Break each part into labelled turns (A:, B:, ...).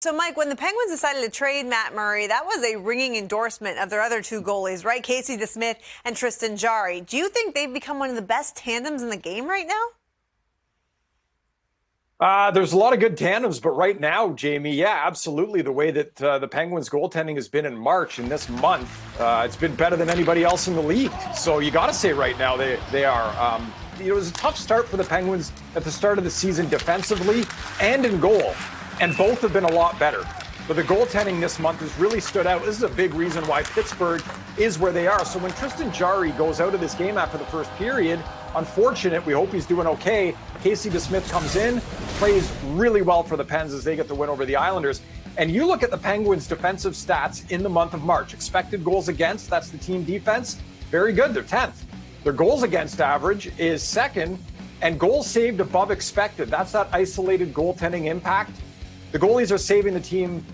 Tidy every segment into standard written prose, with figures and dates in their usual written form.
A: So, Mike, when the Penguins decided to trade Matt Murray, that was a ringing endorsement of their other two goalies, right? Casey DeSmith and Tristan Jarry. Do you think they've become one of the best tandems in the game right now?
B: There's a lot of good tandems, but right now, Jamie, yeah, absolutely. The way that the Penguins goaltending has been in March and this month, it's been better than anybody else in the league. So you got to say right now they are. It was a tough start for the Penguins at the start of the season defensively and in goal, and both have been a lot better. But the goaltending this month has really stood out. This is a big reason why Pittsburgh is where they are. So when Tristan Jarry goes out of this game after the first period, unfortunate, we hope he's doing okay. Casey DeSmith comes in, plays really well for the Pens as they get the win over the Islanders. And you look at the Penguins' defensive stats in the month of March. Expected goals against, that's the team defense. Very good, they're 10th. Their goals against average is second, and goals saved above expected. That's that isolated goaltending impact. The goalies are saving the team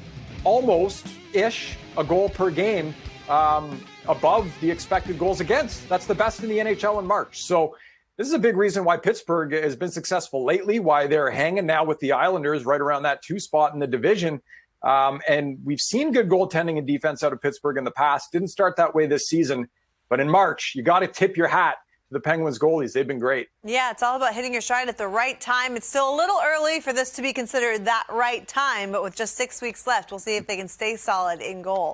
B: almost-ish a goal per game above the expected goals against. That's the best in the NHL in March. So this is a big reason why Pittsburgh has been successful lately, why they're hanging now with the Islanders right around that 2 spot in the division. And we've seen good goaltending and defense out of Pittsburgh in the past. Didn't start that way this season. But in March, you got to tip your hat to the Penguins goalies. They've been great.
A: Yeah, it's all about hitting your stride at the right time. It's still a little early for this to be considered that right time, but with just 6 weeks left, we'll see if they can stay solid in goal.